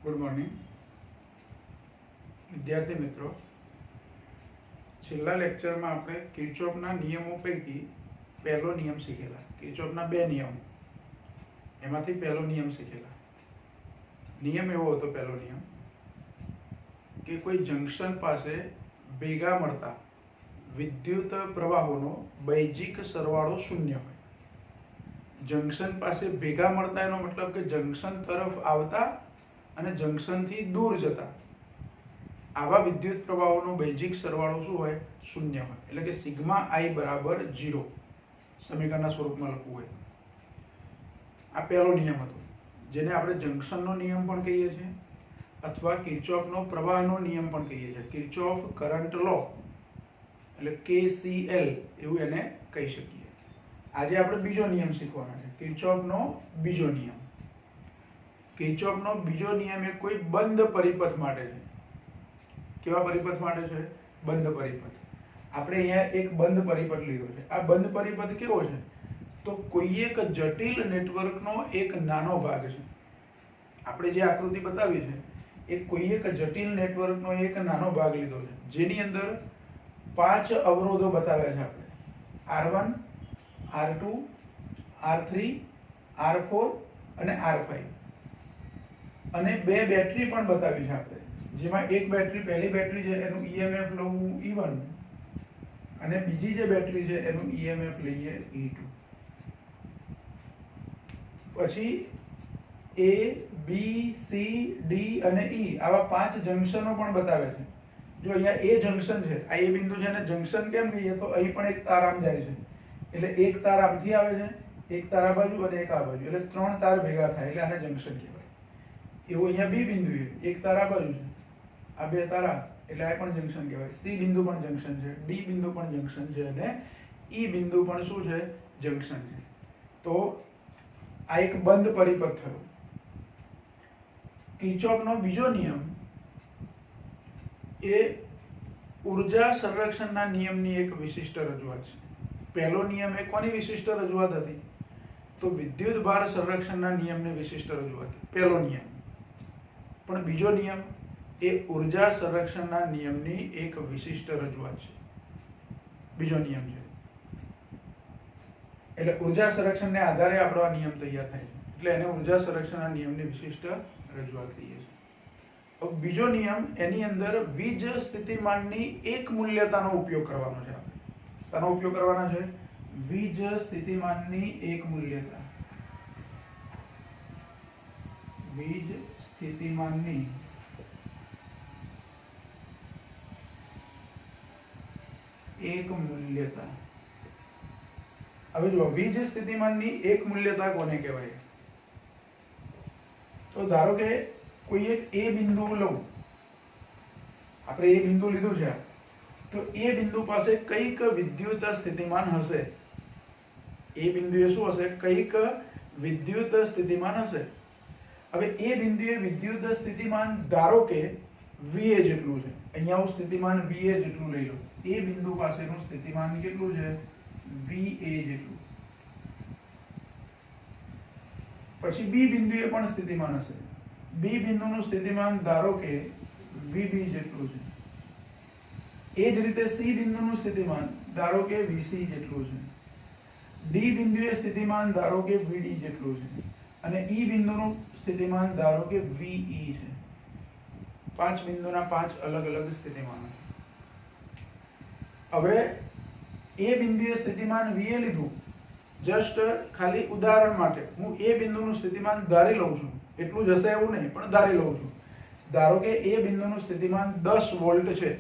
Good morning વિદ્યાર્થી મિત્રો, છેલ્લા લેક્ચરમાં આપણે કિર્ચોફના નિયમો પૈકી પહેલો નિયમ શીખેલા. કિર્ચોફના બે નિયમો, એમાંથી પહેલો નિયમ શીખેલા. નિયમ એવો હતો, પહેલો નિયમ કે કોઈ જંકશન પાસે ભેગા મળતા વિદ્યુત પ્રવાહોનો બૈજિક સરવાળો શૂન્ય હોય. જંકશન પાસે ભેગા મળતા એનો મતલબ કે જંકશન તરફ આવતા અને જંકશનથી દૂર જતા આવા વિદ્યુત પ્રવાહોનો બૈજિક સરવાળો શું હોય? શૂન્ય હોય. એટલે કે સિગ્મા આઈ બરાબર 0 સમીકરણના સ્વરૂપમાં લખવું હોય. આ પહેલો નિયમ હતો, જેને આપણે જંકશનનો નિયમ પણ કહીએ છીએ અથવા કિર્ચોફનો પ્રવાહનો નિયમ પણ કહીએ છીએ. કિર્ચોફ કરંટ લો એટલે KCL એવું એને કહી શકીએ. આજે આપણે બીજો નિયમ શીખવાના છે, કિર્ચોફનો બીજો નિયમ. કિર્ચોફનો બીજો નિયમ એ કોઈ બંધ પરિપથ માટે છે. કેવા પરિપથ માટે છે? બંધ પરિપથ. આપણે અહીંયા એક બંધ પરિપથ લીધો છે. આ બંધ પરિપથ કેવો છે? તો કોઈ એક જટિલ નેટવર્કનો એક નાનો ભાગ છે. આપણે જે આકૃતિ બતાવી છે એ કોઈ એક જટિલ નેટવર્કનો એક નાનો ભાગ લીધો છે, જેની અંદર 5 અવરોધો બતાવ્યા છે આપણે: R1, R2, R3, R4 અને R5. અને બે બેટરી પણ બતાવી છે આપણે, જેમાં એક બેટરી, પહેલી બેટરી છે એનું EMF લઉં E1 અને બીજી જે બેટરી છે એનું EMF લઈએ E2. પછી A, B, C, D અને E આવા 5 જંકશનો પણ બતાવ્યા છે. જો અહીંયા એ જંકશન છે, આ એ બિંદુ છે, અને જંકશન કેમ કહીએ તો અહીં પણ એક તાર આમ જાય છે, એટલે એક તાર આમથી આવે છે, એક તાર આ બાજુ અને એક આ બાજુ, એટલે 3 તાર ભેગા થાય, એટલે આને જંકશન કહેવાય. એવું અહીંયા બી બિંદુ છે, એક તાર આ બાજુ છે, આ બે તારા, એટલે આ પણ જંકશન કહેવાય. સી બિંદુ પણ જંકશન છે, ડી બિંદુ પણ જંકશન છે અને ઈ બિંદુ પણ શું છે? જંકશન છે. તો આ એક બંધ પરિપથ થયો. કિર્ચોફનો બીજો નિયમ એ ઉર્જા સંરક્ષણના નિયમની એક વિશિષ્ટ રજૂઆત છે. પહેલો નિયમ એ કોની વિશિષ્ટ રજૂઆત હતી? તો વિદ્યુત ભાર સંરક્ષણના નિયમની વિશિષ્ટ રજૂઆત, પહેલો નિયમ. પણ બીજો નિયમ એ ઉર્જા સંરક્ષણના નિયમની એક વિશિષ્ટ રજૂઆત છે. બીજો નિયમ છે એટલે ઉર્જા સંરક્ષણને આધારે આપણો આ નિયમ તૈયાર થાય છે, એટલે એને ઉર્જા સંરક્ષણના નિયમની વિશિષ્ટ રજૂઆત કહીએ છીએ. હવે બીજો નિયમ, એની અંદર વીજ સ્થિતિમાનની એક મૂલ્યતાનો ઉપયોગ કરવાનો છે. આપણે શાનો ઉપયોગ કરવાનો છે? વીજ સ્થિતિમાનની એક મૂલ્યતા. વીજ સ્થિતિમાનની એક મૂલ્યતા. હવે જો વીજ સ્થિતિમાનની એક મૂલ્યતા કોને કહેવાય? તો ધારો કે કોઈ એક એ બિંદુ લઉં, આપણે એ બિંદુ લીધું છે, તો એ બિંદુ પાસે કઈક વિદ્યુત સ્થિતિમાન હશે. એ બિંદુએ શું હશે? કઈક વિદ્યુત સ્થિતિમાન હશે. હવે એ બિંદુએ વિદ્યુત સ્થિતિમાન ધારો કે VA જેટલું છે. અહીંયા હું સ્થિતિમાન VA જેટલું લઈ લઉં. એ બિંદુ પાસેનું સ્થિતિમાન કેટલું છે? VA જેટલું. પછી બી બિંદુએ પણ સ્થિતિમાન હશે. બી બિંદુનું સ્થિતિમાન ધારો કે VB જેટલું છે. એ જ રીતે સી બિંદુનું સ્થિતિમાન ધારો કે VC જેટલું છે. ડી બિંદુએ સ્થિતિમાન ધારો કે VD જેટલું છે. અને ઈ બિંદુનું સ્થિતિમાન ધારો કે VE છે. 5 બિંદુના 5 અલગ અલગ સ્થિતિમાનો. હવે એ બિંદુએ સ્થિતિમાન VA લીધું, જસ્ટ ખાલી ઉદાહરણ માટે હું એ બિંદુનું સ્થિતિમાન ધારી લઉં છું. એટલું જ હશે એવું નહીં, પણ ધારી લઉં છું. ધારો કે એ બિંદુનું સ્થિતિમાન 10 વોલ્ટ છે.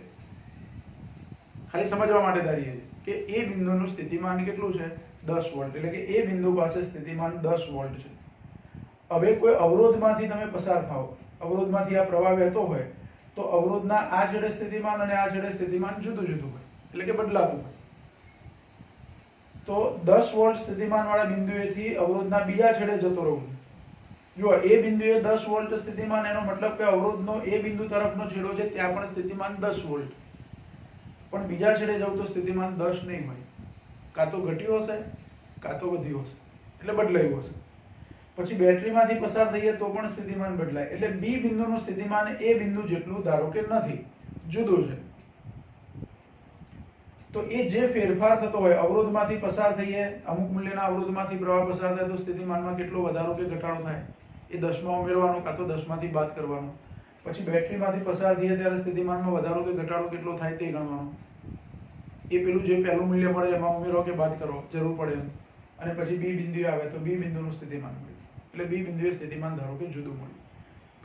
ખાલી સમજવા માટે ધારીએ કે એ બિંદુનું સ્થિતિમાન કેટલું છે? 10 વોલ્ટ. એટલે કે એ બિંદુ પાસે સ્થિતિમાન 10 વોલ્ટ છે. હવે કોઈ અવરોધમાંથી તમે પસાર થાઓ, અવરોધમાંથી આ પ્રવાહ વહેતો હોય, તો અવરોધના આ છેડે સ્થિતિમાન અને આ છેડે સ્થિતિમાન જુદું જુદું હોય, એટલે કે બદલાતું હોય. તો 10 વોલ્ટ સ્થિતિમાન વાળા બિંદુએથી અવરોધના બીજા છેડે જતો રહું. જો એ બિંદુએ 10 વોલ્ટ સ્થિતિમાન, એનો મતલબ કે અવરોધનો એ બિંદુ તરફનો છેડો છે ત્યાં પણ સ્થિતિમાન 10 વોલ્ટ. પણ બીજા છેડે જવું તો સ્થિતિમાન 10 નહીં હોય, કાં તો ઘટ્યું હશે કાં તો વધ્યું હશે, એટલે બદલાયું હશે. પછી બેટરીમાંથી પસાર થઈએ તો પણ સ્થિતિમાન બદલાય. એટલે બી બિંદુનું સ્થિતિમાન એ બિંદુ જેટલું ધારો કે નથી, જુદું છે. તો એ જે ફેરફાર થતો હોય, અવરોધમાંથી પસાર થઈએ, અમુક મૂલ્યના અવરોધમાંથી પ્રવાહ પસાર થાય તો સ્થિતિમાનમાં કેટલો વધારો કે ઘટાડો થાય એ 10 માં ઉમેરવાનો કાં તો 10 માંથી બાદ કરવાનો. પછી બેટરીમાંથી પસાર થઈએ ત્યારે સ્થિતિમાનમાં વધારો કે ઘટાડો કેટલો થાય તે ગણવાનો. એ પેલું જે પહેલું મૂલ્ય મળે એમાં ઉમેરો કે બાદ કરો, જરૂર પડે એમ. અને પછી બી બિંદુએ આવે તો બી બિંદુનું સ્થિતિમાન મળે. એટલે બી બિંદુએ સ્થિતિમાન ધારો કે જુદું મળ્યું.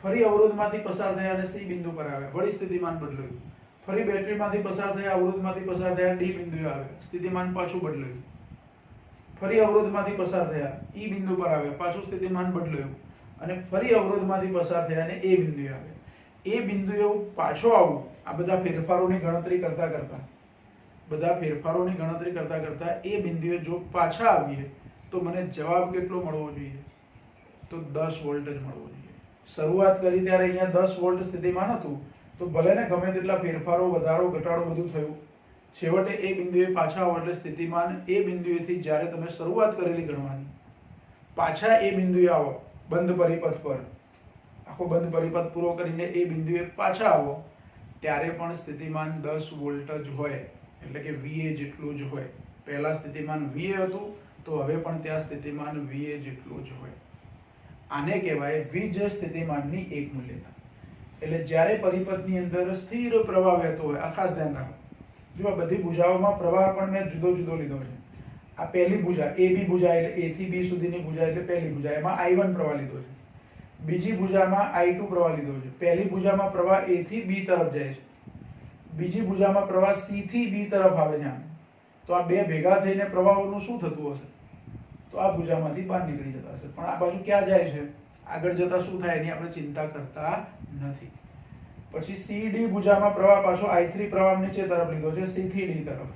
ફરી અવરોધમાંથી પસાર થયા અને સી બિંદુ પર આવે, વળી સ્થિતિમાન બદલાયું. ફરી બેટરીમાંથી પસાર થયા, અવરોધમાંથી પસાર થયા, ડી બિંદુએ આવે, સ્થિતિમાન પાછું બદલાયું. ફરી અવરોધમાંથી પસાર થયા, ઈ બિંદુ પર આવે, પાછું સ્થિતિમાન બદલાયું. અને ફરી અવરોધમાંથી પસાર થયા અને એ બિંદુએ આવે. એ બિંદુએ પાછો આવું, આ બધા ફેરફારોની ગણતરી કરતા કરતા એ બિંદુએ જો પાછા આવીએ તો મને જવાબ કેટલો મળવો જોઈએ? તો 10 વોલ્ટ જ મળવો જોઈએ. શરૂઆત કરી ત્યારે અહીંયા 10 વોલ્ટ સ્થિતિમાન હતું, તો ભલે ને ગમે તેટલા ફેરફારો, વધારો, ઘટાડો બધું થયું, છેવટે એ બિંદુએ પાછા આવો એટલે સ્થિતિમાન એ બિંદુએથી જ્યારે તમે શરૂઆત કરેલી ગણવાની, પાછા એ બિંદુએ આવો, બંધ પરિપથ પર, આખો બંધ પરિપથ પૂરો કરીને એ બિંદુએ પાછા આવો ત્યારે પણ સ્થિતિમાન 10 વોલ્ટ જ હોય. એટલે કે VA જેટલું જ હોય. પહેલા સ્થિતિમાન VA હતું તો હવે પણ ત્યાં સ્થિતિમાન VA જેટલું જ હોય. આને કહેવાય વીજ સ્થિતિમાનની એક મૂલ્યતા. એટલે જ્યારે પરિપથની અંદર સ્થિર પ્રવાહ વહેતો હોય, આ ખાસ ધ્યાન રાખો. જો આ બધી ભુજાઓમાં પ્રવાહ પણ મેં જુદો જુદો લીધો છે. આ પહેલી ભુજા AB ભુજા એટલે A થી B સુધીની ભુજા એટલે પહેલી ભુજા, એમાં I1 પ્રવાહ લીધો છે. બીજી ભુજામાં I2 પ્રવાહ લીધો છે. પહેલી ભુજામાં પ્રવાહ A થી B તરફ જાય છે. બીજી ભુજામાં પ્રવાહ C થી B તરફ આવે છે. તો આ બે ભેગા થઈને પ્રવાહોનું શું થતું હશે? તો આ ભુજામાંથી બહાર નીકળી જતા હશે. પણ આ બાજુ ક્યાં જાય છે? આગળ જતા શું થાય એની આપણે ચિંતા કરતા નથી. પછી CD ભુજામાં પ્રવાહ પાછો I3 પ્રવાહ નીચે તરફ લીધો છે, C થી D તરફ.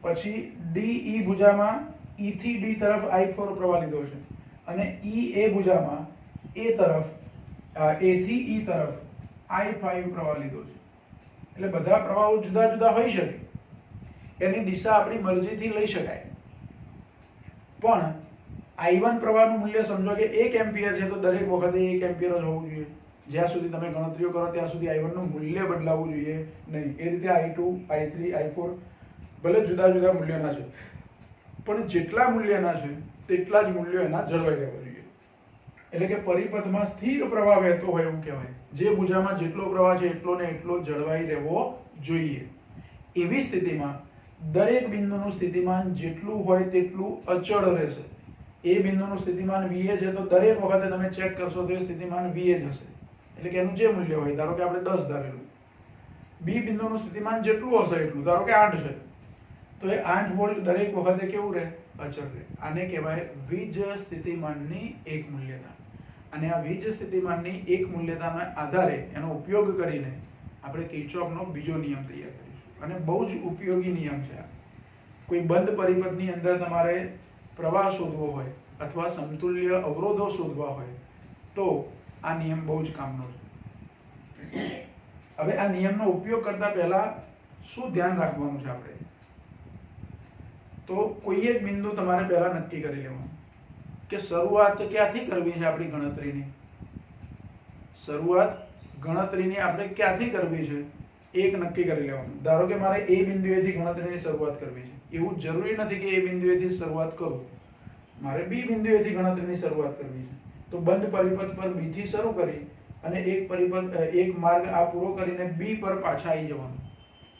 પછી DE ભુજામાં E થી D તરફ I4 પ્રવાહ લીધો છે. અને EA ભુજામાં A થી E તરફ I5 પ્રવાહ લીધો છે. એટલે બધા પ્રવાહો જુદા જુદા હોઈ શકે, એની દિશા આપણી મરજીથી લઈ શકાય. પણ I1 પ્રવાહનું મૂલ્ય સમજો કે 1 એમ્પિયર છે તો દરેક વખતે 1 એમ્પિયર જ હોવું જોઈએ. જ્યાં સુધી તમે ગણતરીઓ કરો ત્યાં સુધી I1 નું મૂલ્ય બદલાવવું જોઈએ નહીં. એ રીતે I2, I3, I4 ભલે જુદા જુદા મૂલ્યના છે, પણ જેટલા મૂલ્યના છે તેટલા જ મૂલ્યો એના જળવાઈ રહેવા જોઈએ. એટલે કે પરિપથમાં સ્થિર પ્રવાહ વહેતો હોય એવું કહેવાય. જે ભુજામાં જેટલો પ્રવાહ છે એટલો ને એટલો જળવાઈ રહેવો જોઈએ. એવી સ્થિતિમાં દરેક બિંદુનું સ્થિતિમાન જેટલું હોય તેટલું અચળ રહેશે. એ બિંદુનું સ્થિતિમાન VA છે તો દરેક વખતે તમે ચેક કરશો તો એ સ્થિતિમાન VA જ હશે. એટલે કે એનું જે મૂલ્ય હોય, ધારો કે આપણે 10 ધારેલું. બી બિંદુનું સ્થિતિમાન જેટલું હશે એટલું, ધારો કે 8 છે, તો એ 8 વોલ્ટ દરેક વખતે કેવું રહે? અચળ રહે. આને કહેવાય વીજ સ્થિતિમાનની એક મૂલ્યતા. અને આ વીજ સ્થિતિમાનની એક મૂલ્યતાના આધારે એનો ઉપયોગ કરીને આપણે કિર્ચોફનો બીજો નિયમ તૈયાર કરીશું. અને બહુ જ ઉપયોગી નિયમ છે આ. કોઈ બંધ પરિપથની અંદર તમારે પ્રવાહ શોધવો હોય અથવા સમતુલ્ય અવરોધો શોધવા હોય તો આ નિયમ બહુ જ કામનો છે. હવે આ નિયમનો ઉપયોગ કરતા પહેલા શું ધ્યાન રાખવાનું છે આપણે? તો કોઈ એક બિંદુ તમારે પહેલા નક્કી કરી લેવાનું કે શરૂઆત ક્યાંથી કરવી છે આપણી ગણતરીની. શરૂઆત ગણતરીની આપણે ક્યાંથી કરવી છે એક નક્કી કરી લેવાનું. ધારો કે મારે એ બિંદુએથી ગણતરીની શરૂઆત કરવી છે. એવું જરૂરી નથી કે એ બિંદુએથી શરૂઆત કરું. મારે બી બિંદુએથી ગણતરીની શરૂઆત કરવી છે. તો બંધ પરિપથ પર બી થી શરૂ કરી અને એક માર્ગ આ પૂરો કરીને બી પર પાછા આવી જવાનું.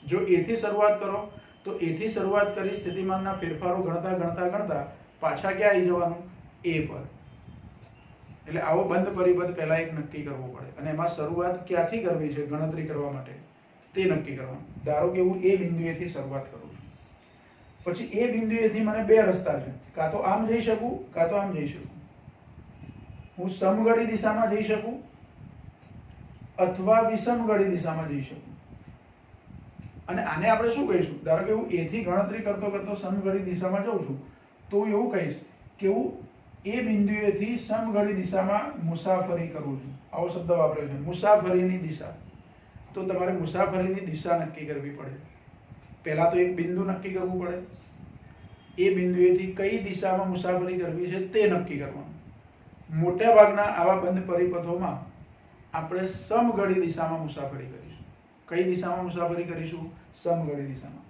જો એ થી શરૂઆત કરો તો એ થી શરૂઆત કરી સ્થિતિમાનના ફેરફારો ગણતા પાછા ક્યાં આવી જવાનું? એ પર. એટલે આવો બંધ પરિપથ પહેલા એક નક્કી કરવો પડે અને એમાં શરૂઆત ક્યાંથી કરવી છે ગણતરી કરવા માટે તે નક્કી કરવાનું. ધારો કે હું એ બિંદુએથી શરૂઆત કરું છું. પછી એ બિંદુએથી મને બે રસ્તા છે, કાં તો આમ જઈ શકું કાં તો આમ જઈ શકું. હું સમઘડી દિશામાં જઈ શકું અથવા વિષમઘડી દિશામાં જઈ શકું. અને આને આપણે શું કહીશું? ધારો કે હું એ થી ગણતરી કરતો સમઘડી દિશામાં જાઉં છું તો હું એવું કહીશ કે હું એ બિંદુએથી સમઘડી દિશામાં મુસાફરી કરું છું. આવો શબ્દ વાપર્યો છે, મુસાફરીની દિશા. તો તમારે મુસાફરીની દિશા નક્કી કરવી પડે. પહેલા તો એક બિંદુ નક્કી કરવું પડે. એ બિંદુએથી કઈ દિશામાં મુસાફરી કરવી છે તે નક્કી કરવાનું. મોટાભાગના આવા બંધ પરિપથોમાં આપણે સમઘડી દિશામાં મુસાફરી કરીશું. કઈ દિશામાં મુસાફરી કરીશું? સમઘડી દિશામાં.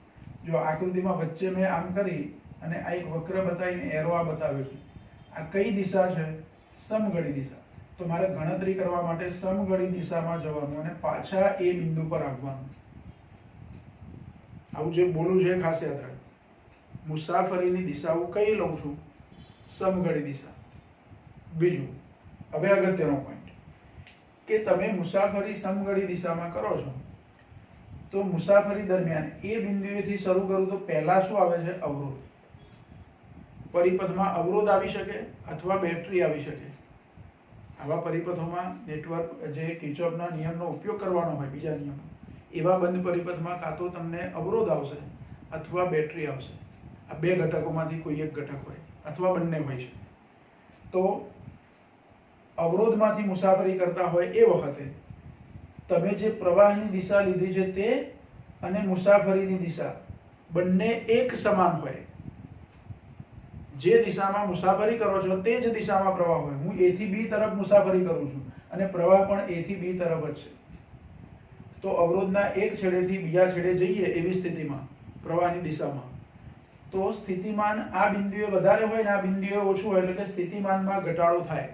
જો આકૃતિમાં વચ્ચે મેં આમ કરી અને આ એક વક્ર બતાવીને એરો આ બતાવ્યો છે. આ કઈ દિશા છે? સમઘડી દિશા. તો મારે ગણતરી કરવા માટે સમઘડી દિશામાં જવાનું અને પાછા એ બિંદુ પર આવવાનું. આવું જે બોલું છે ખાસ યાદ રાખ. મુસાફરીની દિશા હું કઈ લઉં છું? સમઘડી દિશા. બીજું, હવે અગત્યનો પોઈન્ટ કે તમે મુસાફરી સમઘડી દિશામાં કરો છો તો મુસાફરી દરમિયાન એ બિંદુએથી શરૂ કરું તો પહેલા શું આવે છે? અવરોધ. પરિપથમાં અવરોધ આવી શકે અથવા બેટરી આવી શકે. આવા પરિપથોમાં નેટવર્ક જે કિર્ચોફના નિયમનો ઉપયોગ કરવાનો હોય, બીજા નિયમો, એવા બંધ પરિપથમાં કાં તો તમને અવરોધ આવશે અથવા બેટરી આવશે. આ બે ઘટકોમાંથી કોઈ એક ઘટક હોય અથવા બંને હોય છે. તો અવરોધમાંથી મુસાફરી કરતા હોય એ વખતે તમે જે પ્રવાહની દિશા લીધી છે તે અને મુસાફરીની દિશા બંને એક સમાન હોય. જે દિશામાં મુસાફરી કરો છો તે જ દિશામાં પ્રવાહ હોય. હું A થી B તરફ મુસાફરી કરું છું અને પ્રવાહ પણ A થી B તરફ જ છે. તો અવરોધના એક છેડેથી બીજા છેડે જઈએ એવી સ્થિતિમાં પ્રવાહની દિશામાં, તો સ્થિતિમાન આ બિંદુએ વધારે હોય ને આ બિંદુએ ઓછું હોય, એટલે કે સ્થિતિમાનમાં ઘટાડો થાય.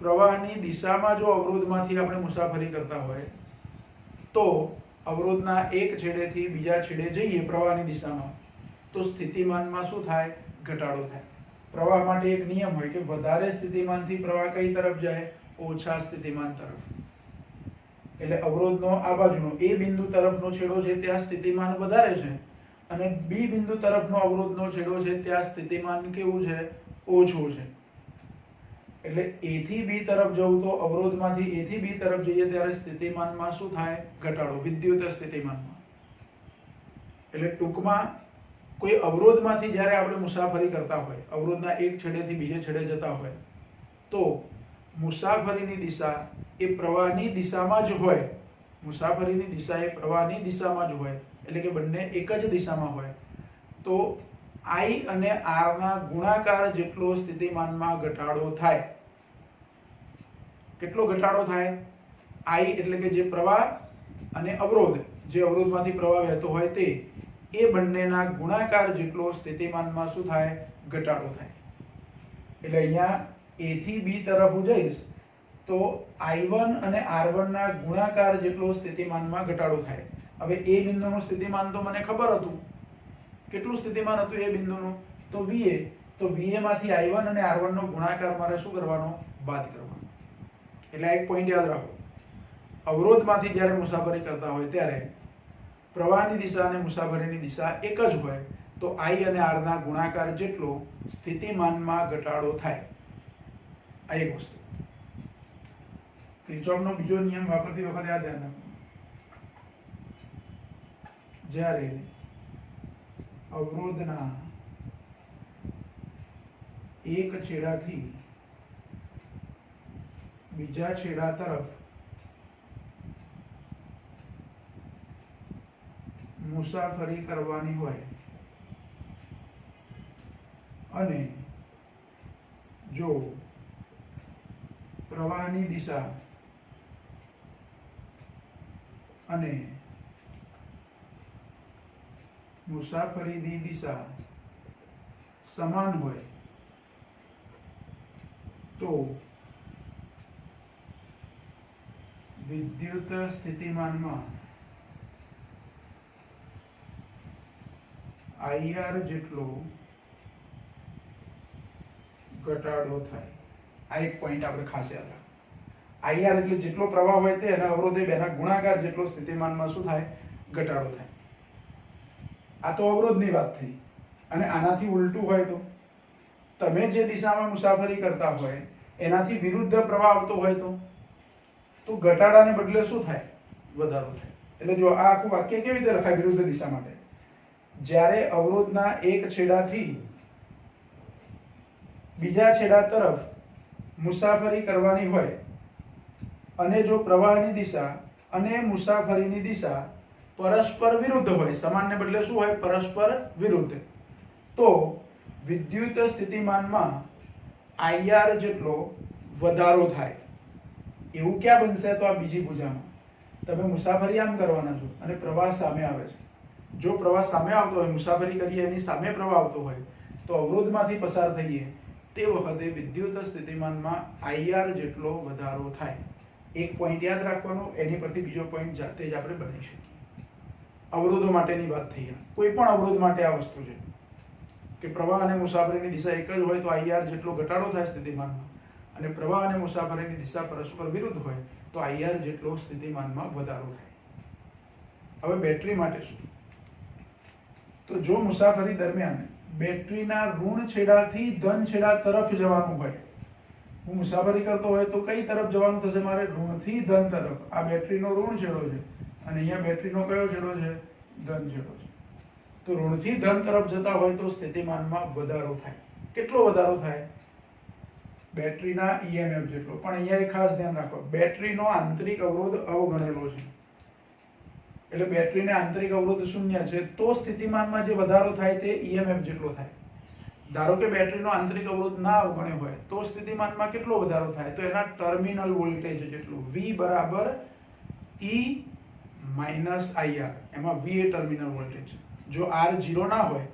પ્રવાહની દિશામાં જો અવરોધમાંથી આપણે મુસાફરી કરતા હોય તો અવરોધના એક છેડેથી બીજા છેડે જઈએ પ્રવાહની દિશામાં, તો સ્થિતિમાનમાં શું થાય? ઘટાડો થાય. પ્રવાહ માટે એક નિયમ હોય કે વધારે સ્થિતિમાનથી પ્રવાહ કઈ તરફ જાય? ઓછા સ્થિતિમાન તરફ. એટલે અવરોધનો આ બાજુનો એ બિંદુ તરફનો છેડો છે ત્યાં સ્થિતિમાન વધારે છે અને બી બિંદુ તરફનો અવરોધનો છેડો છે ત્યાં સ્થિતિમાન કેવું છે? ઓછું છે. એટલે A થી B તરફ જવું તો અવરોધમાંથી A થી B તરફ જઈએ ત્યારે સ્થિતિમાનમાં શું થાય? ઘટાડો. વિદ્યુત સ્થિતિમાનમાં. એટલે ટૂંકમાં કોઈ અવરોધમાંથી જ્યારે આપણે મુસાફરી કરતા હોય, અવરોધના એક છેડેથી બીજે છેડે જતા હોય, તો મુસાફરીની દિશા એ પ્રવાહની દિશામાં જ હોય. મુસાફરીની દિશા એ પ્રવાહની દિશામાં જ હોય, એટલે કે બંને એક જ દિશામાં હોય. તો I અને R ના ગુણાકાર જેટલો સ્થિતિમાનમાં ઘટાડો થાય. કેટલો ઘટાડો થાય? I એટલે કે જે પ્રવાહ અને અવરોધ, જે અવરોધમાંથી પ્રવાહ વહેતો હોય તે, એ બંનેના ગુણાકાર જેટલો સ્થિતિમાનમાં શું થાય? ઘટાડો થાય. એટલે અહીંયા A થી B તરફ હું જઈશ તો I1 અને R1 ના ગુણાકાર જેટલો સ્થિતિમાનમાં ઘટાડો થાય. હવે એ બિંદુનું સ્થિતિમાન તો મને ખબર હતું. કેટલું સ્થિતિમાન હતું એ બિંદુનું? તો VA. તો VA માંથી I1 અને R1 નો ગુણાકાર મારે શું કરવાનો? બાદ કરવાનો. એટલે એક પોઈન્ટ યાદ રાખો. અવરોધમાંથી જ્યારે મુસાફરી કરતા હોય ત્યારે પ્રવાહની દિશા અને મુસાફરીની દિશા એક જ હોય, તો I અને R ના ગુણાકાર જેટલો સ્થિતિમાનમાં ઘટાડો થાય. આ એક વસ્તુ. કિર્ચોફનો બીજો નિયમ વાપરતી વખતે આ ધ્યાન રાખો. જ્યારે અવરોધના એક છેડાથી બીજા છેડા તરફ મુસાફરી કરવાની હોય અને જો પ્રવાહની દિશા અને મુસાફરીની દિશા સમાન હોય તો વિદ્યુત સ્થિતિમાનમાં IR જેટલો ઘટાડો થાય. આ એક પોઈન્ટ આપણે ખાસ યાદ રાખો. IR એટલે જેટલો પ્રવાહ હોય તે અને અવરોધે બેના ગુણાકાર જેટલો સ્થિતિમાનમાં શું થાય? ઘટાડો થાય. આ તો અવરોધની વાત થઈ. અને આનાથી ઉલટું હોય તો તમે જે દિશામાં મુસાફરી કરતા હોય એનાથી વિરુદ્ધ પ્રવાહ આવતો હોય તો ઘટાડાને બદલે શું થાય? વધારો થાય. એટલે જો આ આખું વાક્ય કેવી રીતે લખાય વિરુદ્ધ દિશા માટે? જ્યારે અવરોધના એક છેડાથી બીજા છેડા તરફ મુસાફરી કરવાની હોય અને જો પ્રવાહની દિશા અને મુસાફરીની દિશા પરસ્પર વિરુદ્ધ હોય, સમાનને બદલે શું હોય? પરસ્પર વિરુદ્ધ, તો વિદ્યુત સ્થિતિમાનમાં IR જેટલો વધારો થાય એવું ક્યાં બનશે? તો આ બીજી ભુજામાં. તમે મુસાફરી આમ કરવાના છો અને પ્રવાહ સામે આવે છે. જો પ્રવાહ સામે આવતો હોય, મુસાફરી કરીએ એની સામે પ્રવાહ આવતો હોય, તો અવરોધમાંથી પસાર થઈએ તે વખતે વિદ્યુત સ્થિતિમાનમાં IR જેટલો વધારો થાય. એક પોઈન્ટ યાદ રાખવાનો, એની પરથી બીજો પોઈન્ટ જાતે જ આપણે બનાવી શકીએ. અવરોધો માટેની વાત થઈ. કોઈ પણ અવરોધ માટે આ વસ્તુ છે કે પ્રવાહ અને મુસાફરીની દિશા એક જ હોય તો IR જેટલો ઘટાડો થાય સ્થિતિમાનમાં, અને પ્રવાહ અને મુસાફરીની દિશા પરસ્પર વિરુદ્ધ હોય તો IR જેટલો સ્થિતિમાનમાં વધારો થાય. હવે બેટરી માટે શું? તો જો મુસાફરી દરમિયાન બેટરીના ઋણ છેડાથી ધન છેડા તરફ જવાનું હોય, હું મુસાફરી કરતો હોય તો કઈ તરફ જવાનું થશે મારે? ઋણથી ધન તરફ. આ બેટરીનો ઋણ છેડો છે અને અહીંયા બેટરીનો કયો છેડો છે? ધન છેડો છે. તો ઋણથી ધન તરફ જતા હોય તો સ્થિતિમાનમાં વધારો થાય. કેટલો વધારો થાય? બેટરીના EMF જેટલો. પણ અહીંયા એક ખાસ ધ્યાન રાખો, બેટરીનો આંતરિક અવરોધ અવગણેલો છે. એટલે બેટરીને આંતરિક અવરોધ 0 છે તો સ્થિતિમાનમાં જે વધારો થાય તે EMF જેટલો થાય. ધારો કે બેટરીનો આંતરિક અવરોધ ના અવગણ્યો હોય તો સ્થિતિમાનમાં કેટલો વધારો થાય? તો એના ટર્મિનલ વોલ્ટેજ જેટલું. V બરાબર E માઇનસ IR. એમાં V એ ટર્મિનલ વોલ્ટેજ છે. જો R 0 ના હોય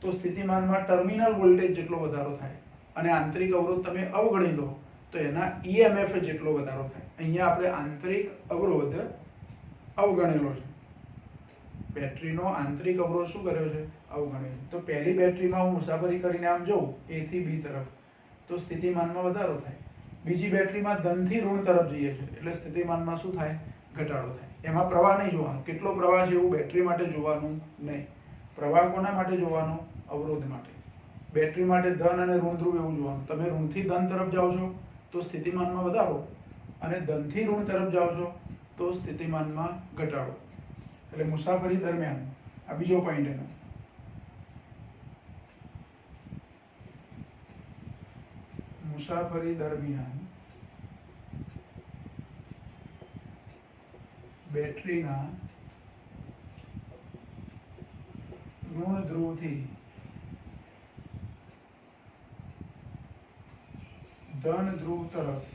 તો સ્થિતિમાનમાં ટર્મિનલ વોલ્ટેજ જેટલો વધારો થાય, અને આંતરિક અવરોધ તમે અવગણી લો તો એના EMF જેટલો વધારો થાય. અહીંયા આપણે આંતરિક અવરોધ અવગણેલો છે. બેટરીનો આંતરિક અવરોધ શું કર્યો છે? અવગણેલો. તો પહેલી બેટરીમાં હું મુસાફરી કરીને આમ જઉં A થી B તરફ તો સ્થિતિમાનમાં વધારો થાય. બીજી બેટરીમાં ધનથી ઋણ તરફ જઈએ છીએ એટલે સ્થિતિમાનમાં શું થાય? ઘટાડો થાય. એમાં પ્રવાહ નહીં જોવાનો, કેટલો પ્રવાહ છે એવું બેટરી માટે જોવાનું નહીં. પ્રવાહ કોના માટે જોવાનો? અવરોધ માટે. બેટરી માટે ધન અને ઋણ ધ્રુવ એવું જોવાનું. તમે ઋણથી ધન તરફ જાઓ છો તો સ્થિતિમાનમાં વધારો, અને ધનથી ઋણ તરફ જાઓ છો તો સ્થિતિમાનમાં ઘટાડો. એટલે મુસાફરી દરમિયાન આ બીજો પોઈન્ટ એનો. મુસાફરી દરમિયાન બેટરીના ઋણ ધ્રુવથી ધન ધ્રુવ તરફ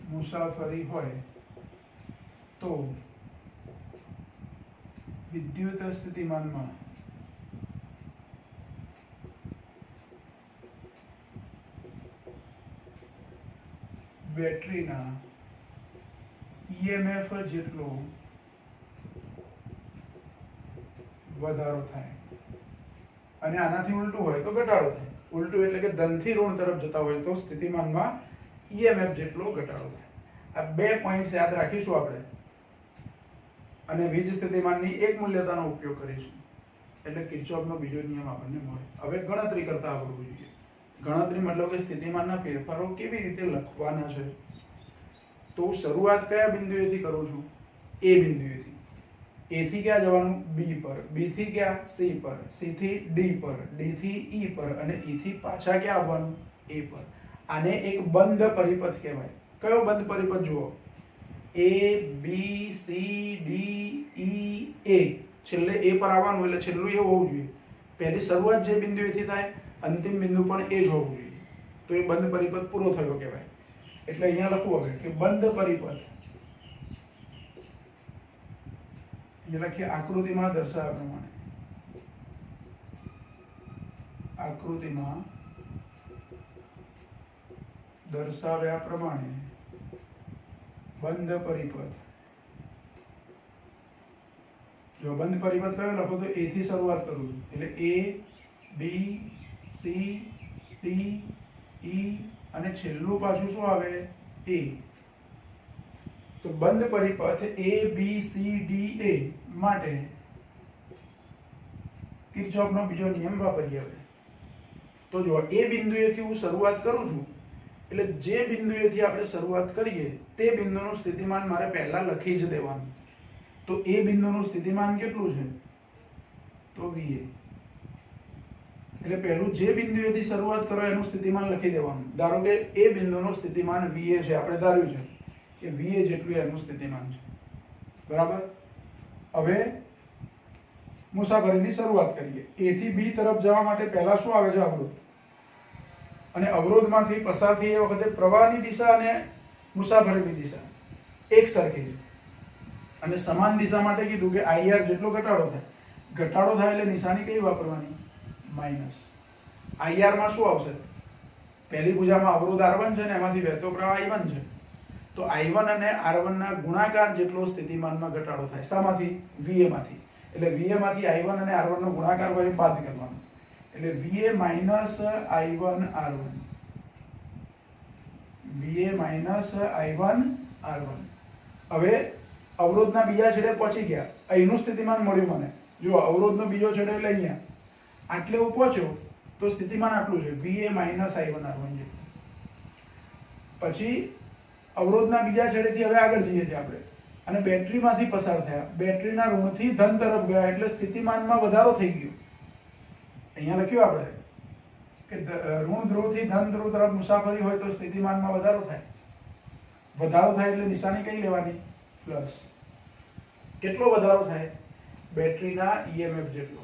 મુસાફરી હોય તો વિદ્યુત સ્થિતિમાનમાં બેટરીના EMF જેટલો વધારો થાય. અને આનાથી ઉલટું હોય તો ઘટાડો થાય. ઉલટું એટલે કે ધનથી ઋણ તરફ જતા હોય તો સ્થિતિમાનમાં EMF જેટલો ઘટાડો થાય. આ બે પોઈન્ટ્સ યાદ રાખીશું આપણે, અને વીજ સ્થિતિમાનની એક મૂલ્યતાનો ઉપયોગ કરીશું એટલે કિર્ચોફનો બીજો નિયમ આપણને મળે. હવે ગણતરી કરતા આવડવું જોઈએ. ગણતરી મતલબ કે સ્થિતિમાનના ફેરફારો કેવી રીતે લખવાના છે. તો શરૂઆત કયા બિંદુએથી કરું છું? A બિંદુએથી. A થી ક્યાં જવાનું? B પર. B થી ક્યાં? C પર. C થી D પર. D થી E પર. અને E થી પાછા ક્યાં આવવાનું? A પર. આને એક બંધ પરિપથ કહેવાય. કયો બંધ પરિપથ જુઓ? A B C D E A. છેલ્લે A પર આવવાનું એટલે છેલ્લું એ હોવું જોઈએ. પહેલી શરૂઆત જે બિંદુએથી થાય અંતિમ બિંદુ પણ એ જ હોવું જોઈએ. તો એ બંધ પરિપથ પૂરો થયો કહેવાય. એટલે અહીંયા લખવું હવે કે બંધ પરિપથ. એ લખીએ આકૃતિમાં દર્શાવ્યા પ્રમાણે. આકૃતિમાં દર્શાવ્યા પ્રમાણે બંધ પરિપથ. જો બંધ પરિપથ કયો લખો તો A થી શરૂઆત કરું છું એટલે A B C D E અને છેલ્લું પાછું શું આવે? A. તો બંધ પરિપથ A B C D A માટે કિર્ચોફનો બીજો નિયમ વાપરીએ હવે. તો જો A બિંદુએથી હું શરૂઆત કરું છું એટલે જે બિંદુએથી આપણે શરૂઆત કરીએ તે બિંદુનું સ્થિતિમાન મારે પહેલા લખી જ દેવાનું. તો A બિંદુનું સ્થિતિમાન કેટલું છે? તો VA. એટલે પહેલું જે બિંદુએથી શરૂઆત કરો એનું સ્થિતિમાન લખી દેવાનું. ધારો કે A બિંદુનું સ્થિતિમાન VA છે, આપણે ધાર્યું છે કે VA જેટલું એનું સ્થિતિમાન છે. બરાબર. હવે મુસાફરીની શરૂઆત કરીએ. A થી B તરફ જવા માટે પહેલા શું આવે છે? અવરોધ. અને અવરોધમાંથી પસાર થઈ એ વખતે પ્રવાહની દિશા અને મુસાફરીની દિશા એક સરખી છે. અને સમાન દિશા માટે કીધું કે IR જેટલો ઘટાડો થાય. ઘટાડો થાય એટલે નિશાની કઈ વાપરવાની? માઇનસ. IR માં શું આવશે? પહેલી ભુજામાં અવરોધ R1 છે ને એમાંથી વહેતો પ્રવાહ I1 છે. તો I1 અને R1 ના ગુણાકાર જેટલો સ્થિતિમાનમાં ઘટાડો થાય. શામાંથી? VA માંથી. એટલે VA માંથી I1 અને R1 નો ગુણાકાર હોય બાદ કરવાનો. એટલે VA minus I1 R1. VA minus I1 R1. હવે અવરોધના બીજા છેડે પહોંચી ગયા. અહીંનું સ્થિતિમાન મળ્યું મને. જો અવરોધનો બીજો છેડો એટલે અહીંયા. આટલે હું પહોંચ્યો તો સ્થિતિમાન આટલું છે VA માઈનસ I1 R1 છે. પછી અવરોધના બીજા છેડેથી હવે આગળ જઈએ છીએ આપણે અને બેટરીમાંથી પસાર થયા. બેટરીના ઋણથી ધન તરફ ગયા એટલે સ્થિતિમાનમાં વધારો થઈ ગયો. અહીંયા લખ્યું આપણે કે ઋણ ધ્રુવથી ધન ધ્રુવ તરફ મુસાફરી હોય તો સ્થિતિમાનમાં વધારો થાય. વધારો થાય એટલે નિશાની કઈ લેવાની? પ્લસ. કેટલો વધારો થાય? બેટરીના EMF જેટલો.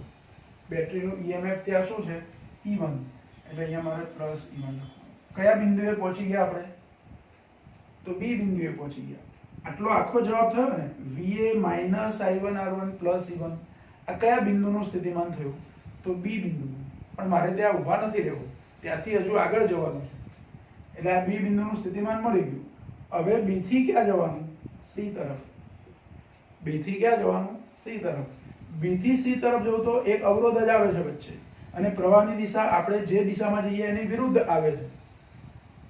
બેટરીનું EMF ત્યાં શું છે? E1. એટલે અહીંયા મારે પ્લસ E1 કયા બિંદુએ પહોંચી ગયા આપણે? તો B બિંદુએ પહોંચી ગયા. આટલો આખો જવાબ થયો ને VA minus I1 R1 plus E1. આ કયા બિંદુનું સ્થિતિમાન થયું? તો B બિંદુનું. પણ મારે ત્યાં ઊભા નથી રહેવું, ત્યાંથી હજુ આગળ જવાનું છે. એટલે આ B બિંદુનું સ્થિતિમાન મળી ગયું. હવે B થી ક્યાં જવાનું? C તરફ. B થી ક્યાં જવાનું? C તરફ. B થી C તરફ જવું તો એક અવરોધ જ આવે છે વચ્ચે અને પ્રવાહની દિશા આપણે જે દિશામાં જઈએ એની વિરુદ્ધ આવે છે.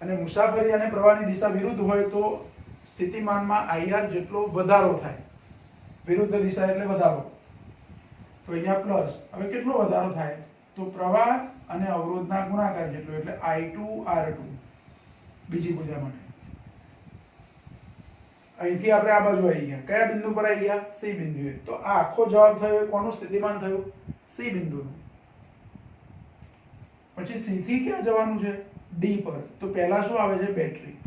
અને મુસાફરી અને પ્રવાહની દિશા વિરુદ્ધ હોય તો સ્થિતિમાનમાં IR જેટલો વધારો થાય. વિરુદ્ધ દિશા એટલે વધારો. તો અહીંયા પ્લસ. હવે કેટલો વધારો થાય? તો પ્રવાહ અને અવરોધના ગુણાકાર જેટલો એટલે I2 R2 બીજી ભુજા માટે. અહીંથી આપણે આ બાજુ આવી ગયા. કયા બિંદુ પર આવી ગયા? C બિંદુએ. તો આ આખો જવાબ થયો કોનું સ્થિતિમાન થયું? C બિંદુનું. પછી C થી ક્યાં જવાનું છે? D પર. તો પહેલા શું આવે છે? બેટરી.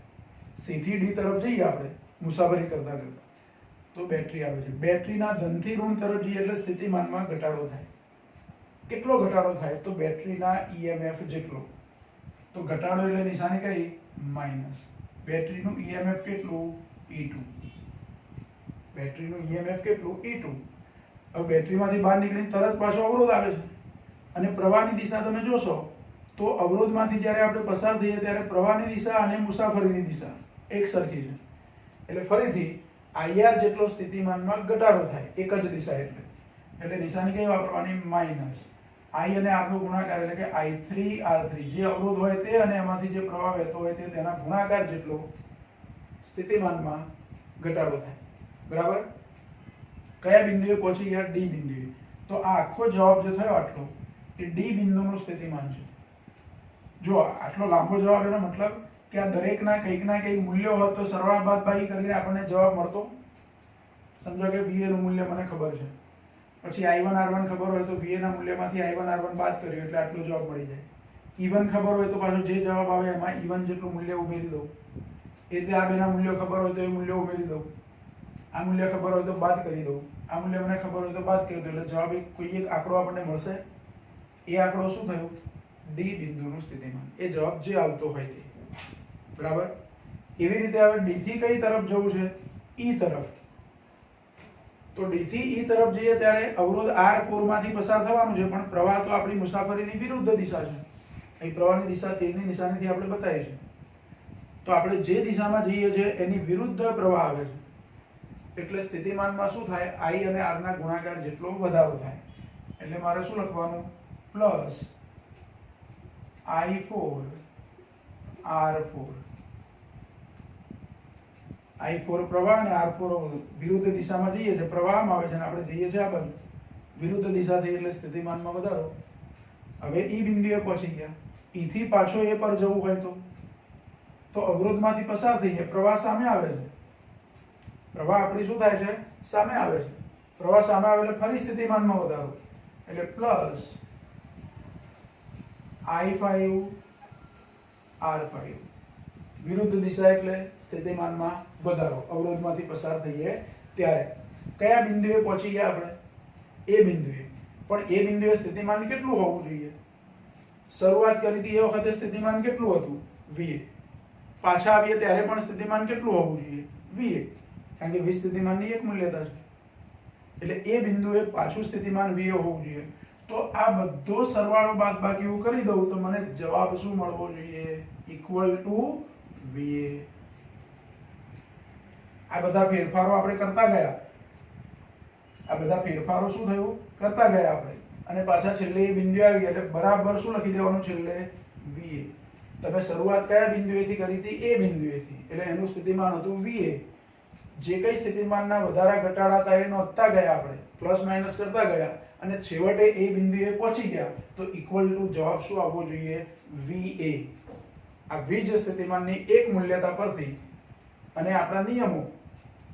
C થી D તરફ જઈએ આપણે મુસાફરી કરતા કરતા તો બેટરી આવે છે. બેટરીના ધનથી ઋણ તરફ જઈએ એટલે સ્થિતિમાનમાં ઘટાડો થાય. કેટલો ઘટાડો થાય? તો બેટરીના EMF જેટલો. તો ઘટાડો એટલે નિશાની કઈ? માઈનસ. બેટરીનું EMF કેટલું? E2. બેટરીનું EMF કેટલું? E2. હવે બેટરીમાંથી બહાર નીકળીને તરત પાછો અવરોધ આવે છે અને પ્રવાહની દિશા તમે જોશો તો અવરોધમાંથી જ્યારે આપણે પસાર થઈએ ત્યારે પ્રવાહની દિશા અને મુસાફરીની દિશા એક સરખી છે. એટલે ફરીથી IR જેટલો સ્થિતિમાનમાં ઘટાડો થાય એક જ દિશા એટલે નિશાની કઈ વાપરવાની? માઈનસ. I અને R નો ગુણાકાર એટલે કે I3 R3. જે અવરોધ હોય તે અને એમાંથી જે પ્રવાહ વહેતો હોય તે તેના ગુણાકાર જેટલો સ્થિતિમાનમાં ઘટાડો થાય. બરાબર? કયા બિંદુએ પહોંચી ગયા? D બિંદુએ. તો આ આખો જવાબ જે થયો આટલો એ D બિંદુનું સ્થિતિમાન છે. જો આટલો લાંબો જવાબ એનો મતલબ કે આ દરેકના કંઈક ના કંઈક મૂલ્યો હોત તો સરવાળા બાદબાકી કરીને આપણને જવાબ મળતો. સમજો કે VA નું મૂલ્ય મને ખબર છે, પછી I1 R1 ખબર હોય તો VA ના મૂલ્યમાંથી I1 R1 બાદ કર્યો એટલે આટલો જવાબ મળી જાય. E1 ખબર હોય તો પાછો જે જવાબ આવે એમાં E1 જેટલું મૂલ્ય ઉમેરી દઉં. એટલે આ બેના મૂલ્યો ખબર હોય તો એ મૂલ્ય ઉમેરી દઉં. આ મૂલ્ય ખબર હોય તો બાદ કરી દઉં. આ મૂલ્ય મને ખબર હોય તો બાદ કરી દઉં. એટલે જવાબ કોઈ એક આંકડો આપણને મળશે. એ આંકડો શું થયું? D બિંદુનું સ્થિતિમાન. એ જવાબ જે આવતો હોય તે. બરાબર? એવી રીતે હવે D થી કઈ તરફ જવું છે? E તરફ. તો D થી E તરફ જઈએ ત્યારે અવરોધ R4 માંથી પસાર થવાનું છે પણ પ્રવાહ તો આપણી મુસાફરીની વિરુદ્ધ દિશા છે. અહીં પ્રવાહની દિશા તીરની નિશાનીથી આપણે બતાવી છે. તો આપણે જે દિશામાં જઈએ છીએ એની વિરુદ્ધ પ્રવાહ આવે છે. એટલે સ્થિતિમાનમાં શું થાય? I અને R ના ગુણાકાર જેટલો વધારો થાય. એટલે મારે શું લખવાનું? Plus I4 R4. I4 પ્રવાહ અને R4 વિરુદ્ધ દિશામાં જઈએ છે. પ્રવાહમાં આવે છે અને આપણે જઈએ છીએ આ બાજુ વિરુદ્ધ દિશા થઈ એટલે સ્થિતિમાનમાં વધારો. હવે E બિંદુએ પહોંચી ગયા. E થી પાછો એ પર જવું હોય તો અવરોધમાંથી પસાર થઈએ. પ્રવાહ સામે આવે છે. પ્રવાહ આપણી શું થાય છે? સામે આવે છે. પ્રવાહ સામે આવે એટલે ફરી સ્થિતિમાનમાં વધારો. એટલે પ્લસ I5 R5. વિરુદ્ધ દિશા એટલે સ્થિતિમાનમાં વધારો. અવરોધમાંથી પસાર થઈએ ત્યારે કયા બિંદુએ પહોંચી ગયા આપણે? એ બિંદુએ. પણ એ બિંદુએ સ્થિતિમાન કેટલું હોવું જોઈએ? શરૂઆત કરી હતી એ વખતે સ્થિતિમાન કેટલું હતું? VA. પાછા આવીએ ત્યારે પણ સ્થિતિમાન કેટલું હોવું જોઈએ? VA. કારણ કે V સ્થિતિમાનની એક મૂલ્યતા છે. એટલે એ બિંદુએ પાછું સ્થિતિમાન VA હોવું જોઈએ. તો આ બધો સરવાળો બાદબાકી હું કરી દઉં તો મને જવાબ શું મળવો જોઈએ? Equal to VA. આ બધા ફેરફારો આપણે કરતા ગયા. આ બધા ફેરફારો શું થયું? કરતા ગયા આપણે. અને પાછા છેલ્લે એ બિંદુ આવી ગયા એટલે બરાબર શું લખી દેવાનું છેલ્લે? VA. તમે શરૂઆત કયા બિંદુએથી કરી હતી? એ બિંદુએથી. એટલે એનું સ્થિતિમાન હતું VA. જે કઈ સ્થિતિમાનના વધારા ઘટાડા હતા એ નોંધતા ગયા આપણે, પ્લસ માઇનસ કરતા ગયા અને છેવટે એ બિંદુએ પહોંચી ગયા તો ઇક્વલ ટુ જવાબ શું આવવો જોઈએ? VA. આ V જે સ્થિતિમાનની એક મૂલ્યતા પરથી અને આપણા નિયમો,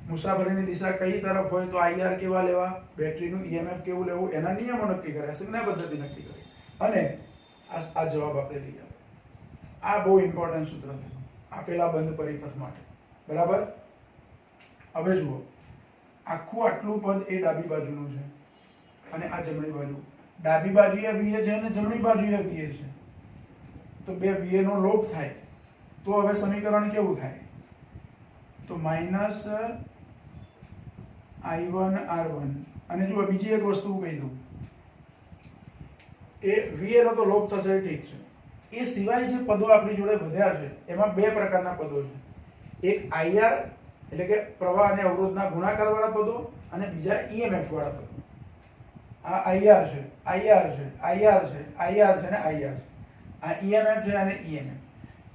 મુસાફરીની દિશા કઈ તરફ હોય તો IR કેવા લેવા, બેટરીનું EMF કેવું લેવું, એના નિયમો નક્કી કર્યા, સંજ્ઞા પદ્ધતિ નક્કી કરી અને આ જવાબ આપણે લઈ આવ્યા. આ બહુ ઇમ્પોર્ટન્ટ સૂત્ર છે આપેલા બંધ પરિપથ માટે. બરાબર? હવે જુઓ, આખું આટલું પદ એ ડાબી બાજુનું છે અને આ જમણી બાજુ. ડાબી બાજુએ VA છે અને જમણી બાજુએ VA છે. તો બે VA નો લોપ થાય તો હવે સમીકરણ કેવું થાય? તો માઇનસ I1R1. અને જો બીજી એક વસ્તુ કહી દઉં કે VA નો તો લોપ થશે, ઠીક છે. એ સિવાય જે પદો આપણી જોડે વધ્યા છે એમાં બે પ્રકારના પદો છે. એક IR એટલે કે પ્રવાહ અને અવરોધના ગુણાકાર વાળા પદો અને બીજા EMF વાળા પદો. આ IR છે, IR છે, IR છે, IR છે ને IR છે. આ EMF છે અને EMF.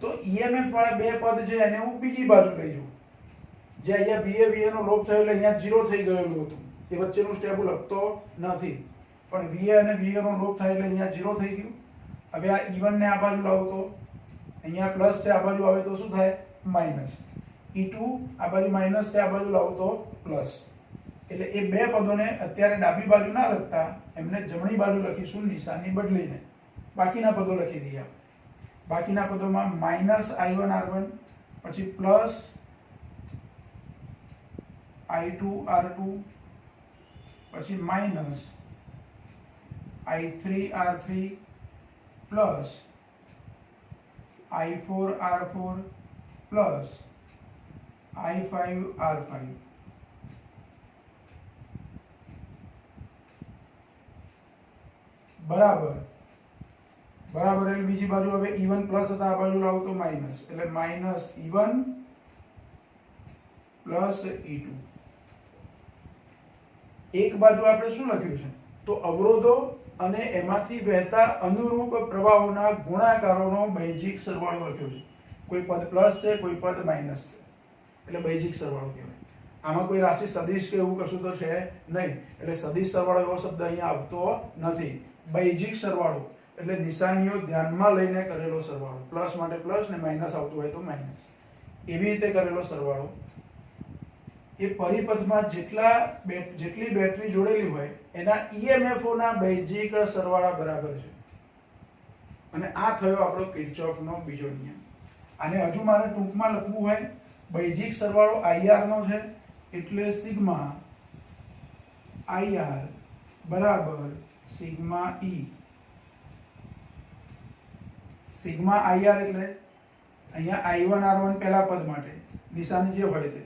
તો EMF વાળા બે પદ છે એને હું બીજી બાજુ લઈ જાઉં. જે અહીંયા VA નો લોપ થયો એટલે અહીંયા 0 થઈ ગયેલું હતું. એ વચ્ચેનું સ્ટેપ લખતો નથી. પણ VA અને VA નો લોપ થાય એટલે અહીંયા 0 થઈ ગયું. હવે આ E1 ને આ બાજુ લાવો તો અહીંયા પ્લસ છે, આ બાજુ આવે તો શું થાય? માઇનસ. E2 આ બાજુ માઇનસ છે, આ બાજુ લાવો તો પ્લસ. એટલે એ બે પદોને અત્યારે ડાબી બાજુ ના લખતા એમને જમણી બાજુ લખીશું નિશાની બદલીને. બાકીના પદો લખી દઈએ. બાકીના પદોમાં માઇનસ I1R1 પછી પ્લસ I2R2 પછી minus I3R3 plus I4R4 plus I5R5. બરાબર. બરાબર એટલે બીજી બાજુ હવે E1 પ્લસ હતા, આ બાજુ લાવો તો માઇનસ. એટલે માઇનસ E1 પ્લસ E2. એક બાજુ આપણે શું લખ્યું છે? તો અવરોધો અને એમાંથી વહેતા અનુરૂપ પ્રવાહોના ગુણાકારોનો બૈજિક સરવાળો લખ્યો છે. કોઈ પદ પ્લસ છે, કોઈ પદ માઇનસ છે, એટલે બૈજિક સરવાળો કહેવાય. આમાં કોઈ રાશિ સદિશ કે એવું કશું તો છે નહીં, એટલે સદિશ સરવાળો એવો શબ્દ અહીંયા આવતો નથી. બૈજિક સરવાળો એટલે નિશાનીઓ ધ્યાનમાં લઈને કરેલો સરવાળો. પ્લસ માટે પ્લસ ને માઇનસ આવતું હોય તો માઇનસ, એવી રીતે કરેલો સરવાળો. એ પરિપથમાં જેટલી બેટરી જોડેલી હોય એના EMFઓના બૈજિક સરવાળા બરાબર છે. અને આ થયો આપણો કિર્ચોફનો બીજો નિયમ. આને હજુ મારે ટૂંકમાં લખવું હોય, બૈજિક સરવાળો IR નો છે એટલે સિગ્મા IR બરાબર સિગ્મા E. સિગ્મા IR એટલે અહીંયા I1R1 પહેલા પદ માટે નિશાની જે હોય તે,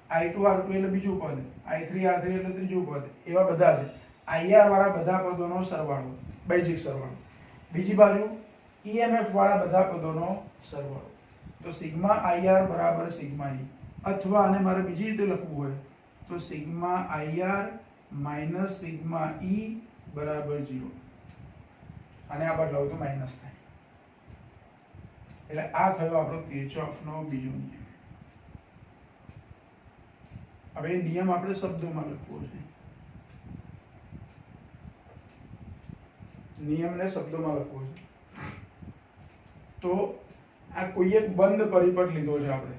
I2R2 એટલે બીજું પદ, I3R3 એટલે ત્રીજું પદ, એવા બધા છે. IR વાળા બધા પદોનો સરવાળો, બૈજિક સરવાળો. બીજી બાજુ EMF વાળા બધા પદોનો સરવાળો. તો સિગ્મા IR બરાબર સિગ્મા E. અથવા આને મારે બીજી રીતે લખવું હોય તો sigma IR minus sigma E બરાબર 0. અને આ બદલાવ તો માઇનસ થાય. એટલે આ થયો આપણો કિર્ચોફનો બીજો નિયમ. હવે નિયમ આપણે શબ્દોમાં લખવો છે. નિયમને શબ્દોમાં લખવો છે. તો આ કોઈ એક બંધ પરિપથ લીધો છે આપણે.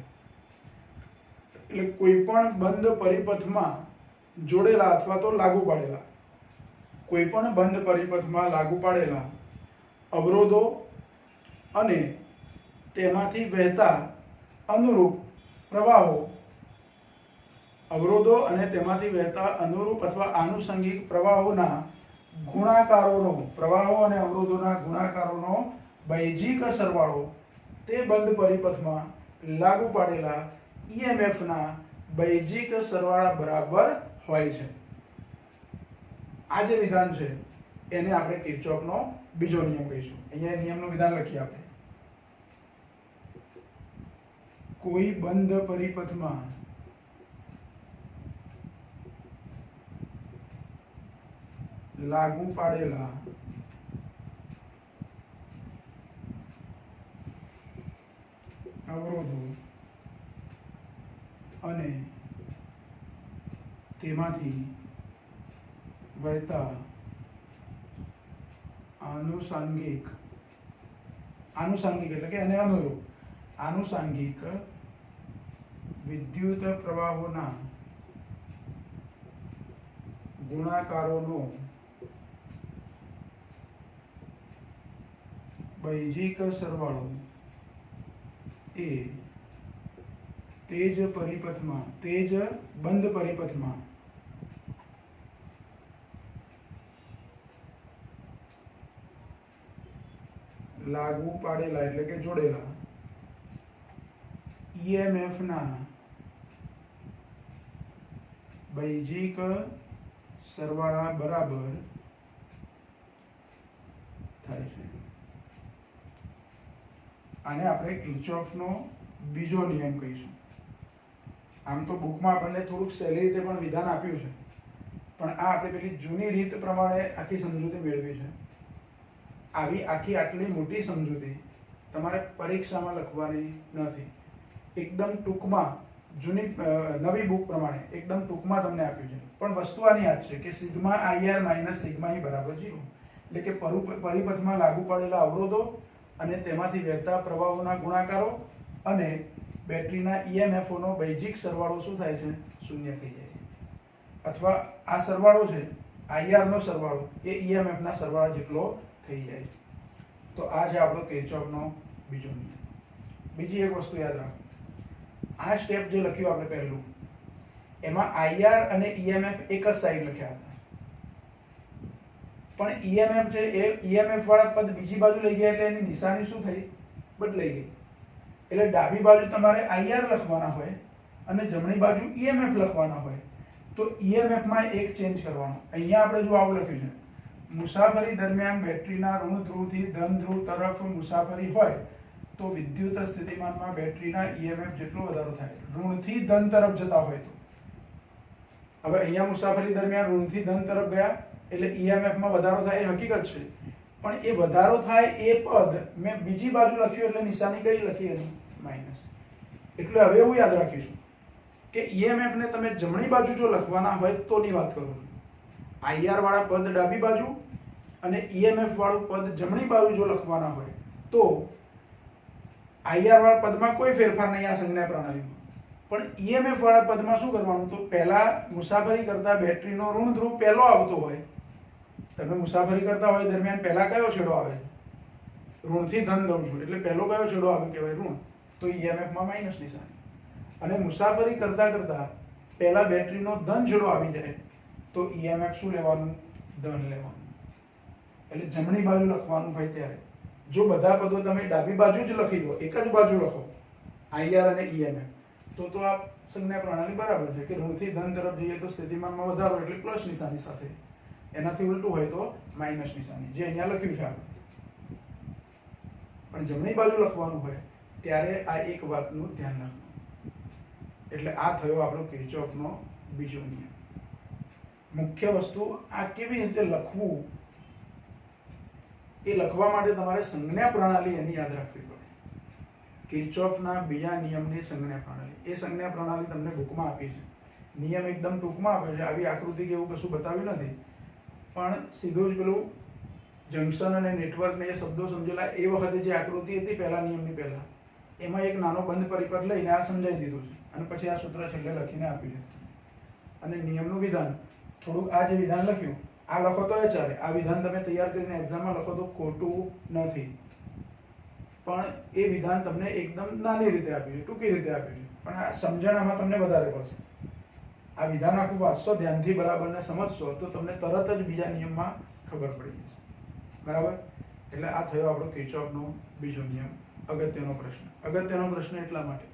એટલે કોઈ પણ બંધ પરિપથમાં જોડેલા અથવા તો લાગુ પાડેલા, કોઈ પણ બંધ પરિપથમાં લાગુ પાડેલા અવરોધો અને તેમાંથી વહેતા અનુરૂપ પ્રવાહો, અવરોધો અને તેમાંથી વહેતા અનુરૂપ અથવા આનુષંગિક પ્રવાહોના ગુણાકારોનો, પ્રવાહો અને અવરોધોના ગુણાકારોનો બૈજિક સરવાળો તે બંધ પરિપથમાં લાગુ પાડેલા ઈએમએફના બૈજિક સરવાળા બરાબર હોય છે. આ જે વિધાન છે એને આપણે કિર્ચોફનો બીજો નિયમ કહીશું. અહીંયા નિયમનું વિધાન લખીએ આપણે. કોઈ બંધ પરિપથમાં લાગુ પાડેલા અવરોધો અને તેમાંથી વહેતા આનુષાંગિક એટલે કે એને અનુરૂપ આનુષાંગિક વિદ્યુત પ્રવાહોના ગુણાકારોનો બૈજિક સરવાળો એ તે જ બંધ પરિપથમાં લાગુ પાડેલા એટલે કે જોડેલા ઈએમએફના બૈજિક સરવાળા બરાબર થાય છે. આને આપણે કિર્ચોફનો બીજો નિયમ કહીશું. આમ તો બુકમાં આપણને થોડુંક સહેલી રીતે પણ વિધાન આપ્યું છે, પણ આ આપણે પેલી જૂની રીત પ્રમાણે આખી સમજૂતી મેળવી છે. આવી આટલી મોટી સમજૂતી તમારે પરીક્ષામાં લખવાની નથી. એકદમ ટૂંકમાં નવી બુક પ્રમાણે એકદમ ટૂંકમાં તમને આપ્યું છે. પણ વસ્તુ આની યાદ છે કે sigma IR minus sigma E બરાબર 0, એટલે કે પરિપથમાં લાગુ પડેલા અવરોધો અને તેમાંથી વહેતા પ્રવાહોના ગુણાકારો અને બેટરીના EMFનો બૈજિક સરવાળો શું થાય છે? શૂન્ય થઈ જાય છે. અથવા આ સરવાળો છે IR નો સરવાળો એ EMFના સરવાળા જેટલો થઈ જાય છે. તો આ છે આપણો કિર્ચોફનો બીજો નિયમ. બીજી એક વસ્તુ યાદ રાખો, આ સ્ટેપ જે લખ્યું આપણે પહેલું, એમાં IR અને EMF એક જ સાઈડ લખ્યા હતા, પણ EMF છે એ EMF વાળા પદ બીજી બાજુ લઈ ગયા એટલે એની નિશાની શું થઈ? બદલાઈ ગઈ. એટલે ડાબી બાજુ તમારે IR લખવાના હોય અને જમણી બાજુ EMF લખવાના હોય, તો EMF માં એક ચેન્જ કરવાનો. અહીંયા આપણે જો આવું લખ્યું છે, મુસાફરી દરમિયાન બેટરીના ઋણ ધ્રુવથી ધન ધ્રુવ તરફ મુસાફરી હોય તો વિદ્યુત સ્થિતિમાનમાં બેટરીના EMF જેટલો વધારો થાય. ઋણથી ધન તરફ જતા હોય તો. હવે અહીંયા મુસાફરી દરમિયાન ઋણથી ધન તરફ ગયા એટલે EMFમાં વધારો થાય એ હકીકત છે, પણ એ વધારો થાય એ પદ મેં બીજી બાજુ લખ્યું એટલે નિશાની કઈ લખી એની? માઇનસ. એટલે હવે એવું યાદ રાખીશું કે EMF ને તમે જમણી બાજુ જો લખવાના હોય તોની વાત કરું છું. IR વાળા પદ ડાબી બાજુ અને EMF વાળું પદ જમણી બાજુ જો લખવાના હોય તો IR વાળા પદમાં કોઈ ફેરફાર નહીં આ સંજ્ઞા પ્રણાલીમાં, પણ EMF વાળા પદમાં શું કરવાનું? તો પહેલા મુસાફરી કરતા બેટરીનો ઋણ ધ્રુવ પહેલો આવતો હોય, તમે મુસાફરી કરતા હોય દરમિયાન પહેલા કયો છેડો આવે? ઋણથી ધન દઉં છું એટલે પહેલો કયો છેડો આવે કહેવાય? ઋણ. તો EMFમાં માઇનસ નિશાની. અને મુસાફરી કરતા કરતા પહેલા બેટરીનો ધન છેડો આવી જાય તો EMF શું લેવાનું? ધન લેવાનું. એટલે જમણી બાજુ લખવાનું હોય ત્યારે જો બધા પદો તમે ડાબી બાજુ જ લખી દો, એક જ બાજુ લખો IR અને EMF, તો આ સંજ્ઞા પ્રણાલી બરાબર છે કે ઋણથી ધન તરફ જઈએ તો સ્થિતિમાનમાં વધારો એટલે પ્લસ નિશાની સાથે, એનાથી ઉલટું હોય તો માઇનસ નિશાની, જે અહીંયા લખ્યું છે આપણે. પણ જમણી બાજુ લખવાનું હોય ત્યારે આ એક વાતનું ધ્યાન રાખવું. એટલે આ થયો આપણો કિર્ચોફનો બીજો નિયમ. મુખ્ય વસ્તુ આ કેવી રીતે લખવું એ લખવા માટે તમારે સંજ્ઞા પ્રણાલી એની યાદ રાખવી પડે. કિર્ચોફના બીજા નિયમની સંજ્ઞા પ્રણાલી, એ સંજ્ઞા પ્રણાલી તમને બુકમાં આપી છે. નિયમ એકદમ ટૂંકમાં આપે છે, આવી આકૃતિ કે એવું કશું બતાવ્યું નથી, પણ સીધું જ પેલું જંકશન અને નેટવર્ક ને એ શબ્દો સમજેલા એ વખતે જે આકૃતિ હતી પહેલા નિયમની પહેલા, એમાં એક નાનો બંધ પરિપથ લઈને આ સમજાવી દીધું છે અને પછી આ સૂત્ર છેલ્લે લખીને આપ્યું છે. અને નિયમનું વિધાન થોડુંક આ જે વિધાન લખ્યું આ લખો તો એ ચાલે, આ વિધાન તમે તૈયાર કરીને એક્ઝામમાં લખો તો ખોટું નથી, પણ એ વિધાન તમને એકદમ નાની રીતે આપ્યું છે, ટૂંકી રીતે આપ્યું છે, પણ આ સમજણમાં તમને વધારે પડશે. આ વિધાન આખું વાંચશો ધ્યાનથી બરાબર ને સમજશો તો તમને તરત જ બીજા નિયમમાં ખબર પડી જશે. બરાબર. એટલે આ થયો આપણો કિર્ચોફનો બીજો નિયમ. અગત્યનો પ્રશ્ન એટલા માટે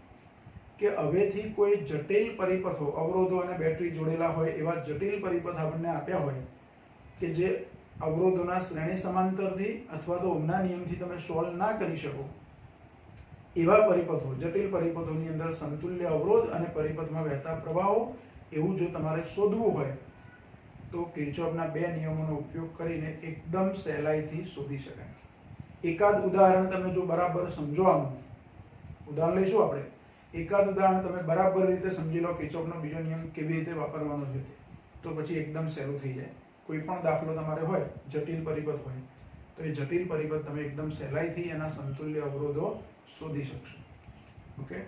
કે હવેથી કોઈ જટિલ પરિપથો, અવરોધો અને બેટરી જોડેલા હોય એવા જટિલ પરિપથ આપણને આપ્યા હોય કે જે અવરોધોના શ્રેણી સમાંતરથી અથવા તો ઓહ્મના નિયમથી તમે સોલ્વ ના કરી શકો, એવા પરિપથો, જટિલ પરિપથોની અંદર સમતુલ્ય અવરોધ અને પરિપથમાં વહેતા પ્રવાહો, એવું જો તમારે શોધવું હોય તો કિર્ચોફના બે નિયમોનો ઉપયોગ કરીને એકદમ સહેલાઈથી શોધી શકાય. એકાદ ઉદાહરણ તમે જો બરાબર સમજો, આનું ઉદાહરણ લઈશું આપણે, એકાદ ઉદાહરણ તમે બરાબર રીતે સમજી લો કિર્ચોફનો બીજો નિયમ કેવી રીતે વાપરવાનો છે, તો પછી એકદમ સહેલું થઈ જાય. કોઈ પણ દાખલો તમારે હોય, જટિલ પરિપથ હોય, તો એ જટિલ પરિપથ તમે એકદમ સહેલાઈથી એના સમતુલ્ય અવરોધો શોધી શકશો. ઓકે.